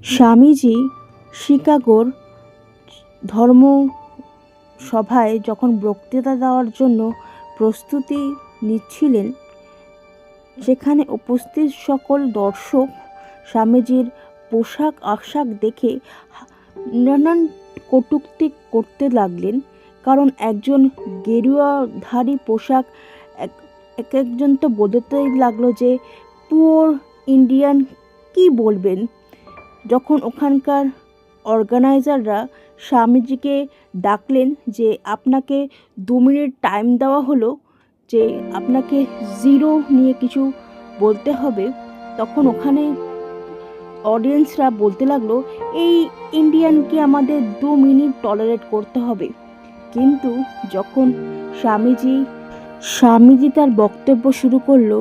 স্বামীজি শিকাগোর ধর্ম সভায় যখন বক্তৃতা দেওয়ার জন্য প্রস্তুতি নিচ্ছিলেন, সেখানে উপস্থিত সকল দর্শক স্বামীজির পোশাক আশাক দেখে নানান কটূক্তি করতে লাগলেন। কারণ একজন গেরুয়াধারী পোশাক এক একজন তো বলতেই লাগলো যে পুওর ইন্ডিয়ান, কি বলবেন। যখন ওখানকার অর্গানাইজাররা স্বামীজিকে ডাকলেন যে আপনাকে 2 মিনিট টাইম দেওয়া হলো, যে আপনাকে জিরো নিয়ে কিছু বলতে হবে, তখন ওখানে অডিয়েন্সরা বলতে লাগলো এই ইন্ডিয়ানকে আমাদের 2 মিনিট টলারেট করতে হবে। কিন্তু যখন স্বামীজি তার বক্তব্য শুরু করলো,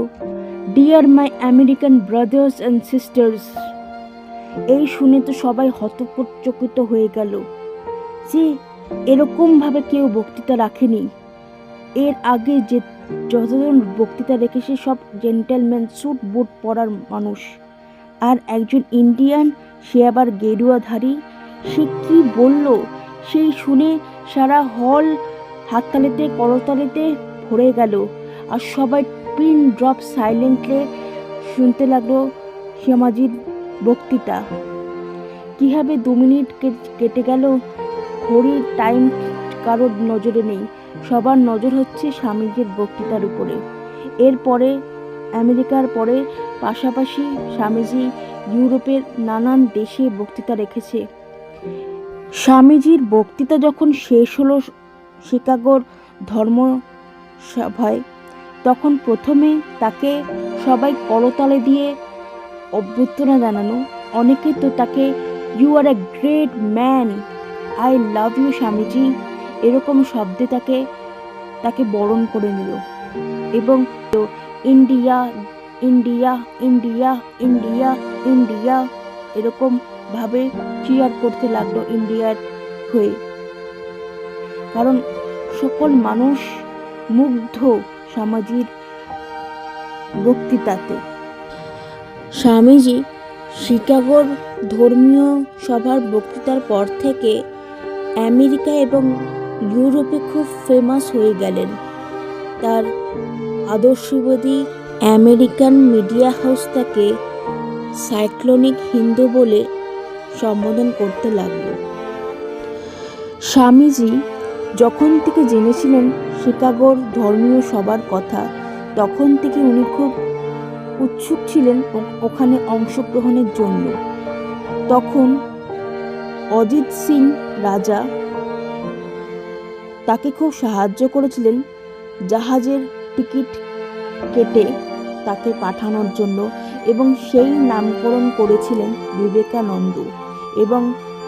dear my American brothers and sisters, এই শুনে তো সবাই হতচকিত হয়ে গেল যে এরকমভাবে কেউ বক্তৃতা রাখেনি। এর আগে যে যতজন বক্তৃতা রেখেছে সব জেন্টেলম্যান, স্যুট বুট পরার মানুষ, আর একজন ইন্ডিয়ান, সে আবার গেরুয়াধারী, সে কি বলল সেই শুনে সারা হল হাততালিতে করতালিতে ভরে গেল, আর সবাই পিন ড্রপ সাইলেন্টলি শুনতে লাগলো স্বামীজির বক্তৃতা। কীভাবে 2 মিনিট কেটে গেল, ঘড়ির টাইম কারোর নজরে নেই, সবার নজর হচ্ছে স্বামীজির বক্তৃতার উপরে। এরপরে আমেরিকার পরে পাশাপাশি স্বামীজি ইউরোপের নানান দেশে বক্তৃতা রেখেছে। স্বামীজির বক্তৃতা যখন শেষ হলো শিকাগোর ধর্ম সভায়, তখন প্রথমে তাকে সবাই করতালি দিয়ে অভ্যর্থনা জানানো, অনেকে তো তাকে you are a great man, I love you Swamiji, এরকম শব্দে তাকে বরণ করে নিল। এবং India India India India India এরকম ভাবে চিয়ার করতে লাগলো ইন্ডিয়ার হয়ে। কারণ সকল মানুষ মুগ্ধ স্বামীজির বক্তৃতাতে। স্বামীজি শিকাগোর ধর্মীয় সভার বক্তৃতার পর থেকে আমেরিকা এবং ইউরোপে খুব ফেমাস হয়ে গেলেন। তার আদর্শবাদী আমেরিকান মিডিয়া হাউস তাকে সাইক্লোনিক হিন্দু বলে সম্বোধন করতে লাগলো। স্বামীজি যখন থেকে জেনেছিলেন শিকাগোর ধর্মীয় সভার কথা, তখন থেকে উনি খুব উৎসুক ছিলেন ওখানে অংশগ্রহণের জন্য। তখন অজিত সিং রাজা তাকে খুব সাহায্য করেছিলেন জাহাজের টিকিট কেটে তাকে পাঠানোর জন্য, এবং সেই নামকরণ করেছিলেন বিবেকানন্দ, এবং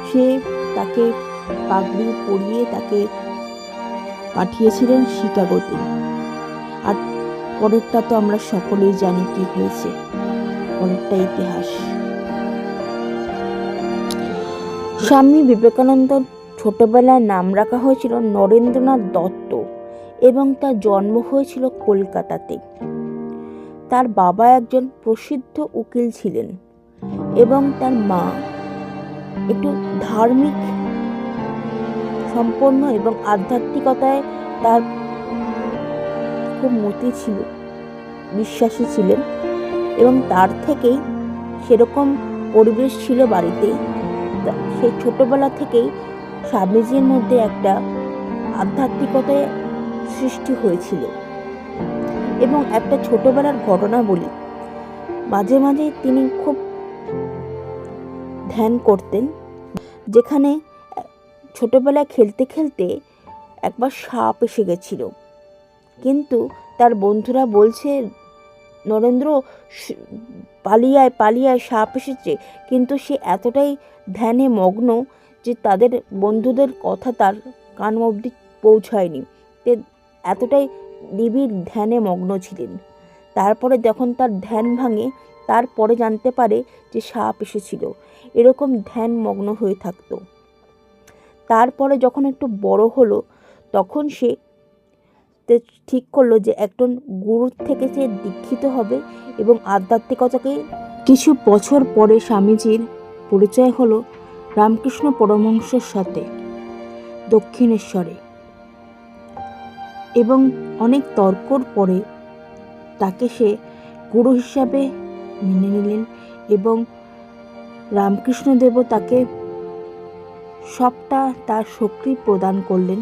সে তাকে পাগড়ি পরিয়ে তাকে পাঠিয়েছিলেন শিকাগোতে। আর পরেরটা তো আমরা সকলেই জানি কি হয়েছে, পরেরটা ইতিহাস। স্বামী বিবেকানন্দর ছোটবেলায় নাম রাখা হয়েছিল নরেন্দ্রনাথ দত্ত, এবং তার জন্ম হয়েছিল কলকাতাতে। তার বাবা একজন প্রসিদ্ধ উকিল ছিলেন, এবং তার মা একটু ধার্মিক সম্পন্ন এবং আধ্যাত্মিকতায় তার খুব মতি ছিল, বিশ্বাসী ছিলেন, এবং তার থেকেই সেরকম পরিবেশ ছিল বাড়িতে। সেই ছোটবেলা থেকেই স্বামীজির মধ্যে একটা আধ্যাত্মিকতায় সৃষ্টি হয়েছিল। এবং একটা ছোটবেলার ঘটনা বলি, মাঝে মাঝে তিনি খুব ধ্যান করতেন, যেখানে ছোটবেলায় খেলতে খেলতে একবার সাপ এসে গেছিল। কিন্তু তার বন্ধুরা বলছে, নরেন্দ্র পালিয়ে সাপ এসেছে, কিন্তু সে এতটাই ধ্যানে মগ্ন যে তাদের বন্ধুদের কথা তার কান অবধি পৌঁছায়নি, এতটাই নিবিড় ধ্যানে মগ্ন ছিলেন। তারপরে যখন তার ধ্যান ভাঙে, তারপরে জানতে পারে যে সাপ এসেছিল, এরকম ধ্যান মগ্ন হয়ে থাকতো। তারপরে যখন একটু বড় হলো, তখন সে ঠিক করলো যে একজন গুরুর থেকে সে দীক্ষিত হবে এবং আধ্যাত্মিকতাকে। কিছু বছর পরে স্বামীজির পরিচয় হলো রামকৃষ্ণ পরমহংসের সাথে দক্ষিণেশ্বরে, এবং অনেক তর্কর পরে তাকে সে গুরু হিসাবে মেনে নিলেন এবং রামকৃষ্ণদেবও তাকে সবটা তার শক্তি প্রদান করলেন।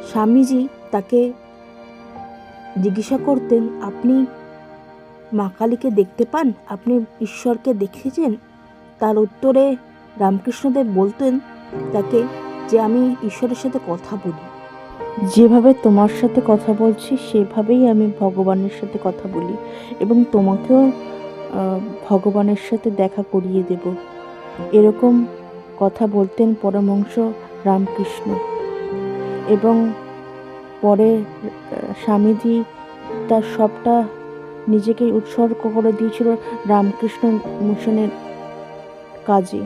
স্বামীজি তাকে জিজ্ঞাসা করতেন, আপনি মা কালীকে দেখতে পান, আপনি ঈশ্বরকে দেখেছেন? তার উত্তরে রামকৃষ্ণদেব বলতেন তাকে যে আমি ঈশ্বরের সাথে কথা বলি, যেভাবে তোমার সাথে কথা বলছি সেভাবেই আমি ভগবানের সাথে কথা বলি এবং তোমাকেও ভগবানের সাথে দেখা করিয়ে দেব। এরকম কথা বলতেন পরমহংস রামকৃষ্ণ। এবং পরে স্বামীজি তার সবটা নিজেকে উৎসর্গ করে দিয়েছিল রামকৃষ্ণ মিশনের কাজে।